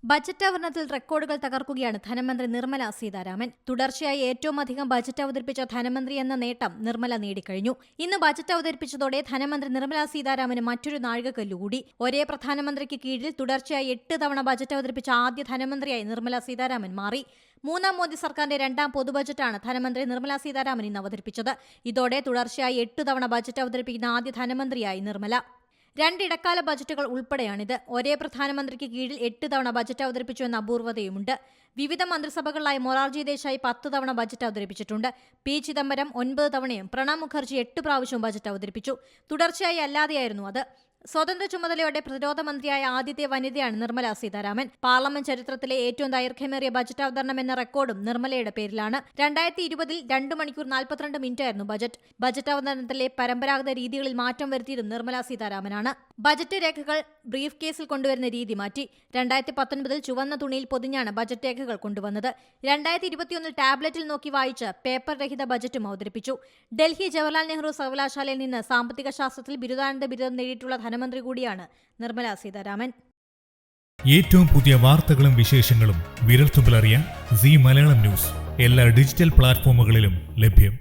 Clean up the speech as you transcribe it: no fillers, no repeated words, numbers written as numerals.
Budget അവതരണത്തിൽ റെക്കോർഡുകൾ തകർക്കുകയാണ് ധനമന്ത്രി നിർമ്മല സീതാരാമൻ. തുടർച്ചയായി ഏറ്റവും അധികം ബജറ്റ് അവതരിപ്പിച്ച ധനമന്ത്രി എന്ന നേട്ടം നിർമ്മല നേടിക്കഴിഞ്ഞു. ഇന്ന് ബജറ്റ് അവതരിപ്പിച്ചതോടെ ധനമന്ത്രി നിർമ്മല സീതാരാമന് മറ്റൊരു നാഴികക്കല്ലുകൂടി. ഒരേ പ്രധാനമന്ത്രിക്ക് കീഴിൽ തുടർച്ചയായി 8 തവണ ബജറ്റ് അവതരിപ്പിച്ച ആദ്യ ധനമന്ത്രിയായി നിർമ്മല സീതാരാമൻ മാറി. മൂന്നാം മോദി സർക്കാരിന്റെ രണ്ടാം പൊതുബജറ്റാണ് ധനമന്ത്രി നിർമ്മല സീതാരാമൻ ഇന്ന് അവതരിപ്പിച്ചത്. ഇതോടെ തുടർച്ചയായി 8 തവണ ബജറ്റ് അവതരിപ്പിക്കുന്ന ആദ്യ ധനമന്ത്രിയായി നിർമ്മല. 2 ഇടക്കാല ബജറ്റുകൾ ഉൾപ്പെടെയാണിത്. ഒരേ പ്രധാനമന്ത്രിക്ക് കീഴിൽ 8 തവണ ബജറ്റ് അവതരിപ്പിച്ചുവെന്ന അപൂർവതയുമുണ്ട്. വിവിധ മന്ത്രിസഭകളിലായി മൊറാർജി ദേശായി 10 തവണ ബജറ്റ് അവതരിപ്പിച്ചിട്ടുണ്ട്. പി ചിദംബരം 9 തവണയും പ്രണബ് മുഖർജി 8 പ്രാവശ്യവും ബജറ്റ് അവതരിപ്പിച്ചു. തുടർച്ചയായി അല്ലാതെയായിരുന്നു അത്. സ്വതന്ത്ര ചുമതലയോടെ പ്രതിരോധ മന്ത്രിയായ ആദ്യത്തെ വനിതയാണ് നിർമ്മല സീതാരാമൻ. പാർലമെന്റ് ചരിത്രത്തിലെ ഏറ്റവും ദൈർഘ്യമേറിയ ബജറ്റ് അവതരണം എന്ന റെക്കോർഡും നിർമ്മലയുടെ പേരിലാണ്. 2020-ൽ 2 മണിക്കൂർ 42 മിനിറ്റായിരുന്നു ബജറ്റ് അവതരണത്തിലെ പരമ്പരാഗത രീതികളിൽ മാറ്റം വരുത്തിയതും നിർമ്മല സീതാരാമനാണ്. ബജറ്റ് രേഖകൾ ബ്രീഫ് കേസിൽ കൊണ്ടുവരുന്ന രീതി മാറ്റി. 2019-ൽ ചുവന്ന തുണിയിൽ പൊതിഞ്ഞാണ് ബജറ്റ് രേഖകൾ കൊണ്ടുവന്നത്. 2021-ൽ ടാബ്ലറ്റിൽ നോക്കി വായിച്ച് പേപ്പർ രഹിത ബജറ്റും അവതരിപ്പിച്ചു. ഡൽഹി ജവഹർലാൽ നെഹ്റു സർവകലാശാലയിൽ നിന്ന് സാമ്പത്തിക ശാസ്ത്രത്തിൽ ബിരുദാനന്ദ ബിരുദം നേടിയിട്ടുള്ള ധനമന്ത്രി കൂടിയാണ് നിർമ്മല സീതാരാമൻ. ഏറ്റവും പുതിയ വാർത്തകളും വിശേഷങ്ങളും വിരൽത്തുമ്പിലറിയാൻ സീ മലയാളം ന്യൂസ് എല്ലാ ഡിജിറ്റൽ പ്ലാറ്റ്ഫോമുകളിലും ലഭ്യം.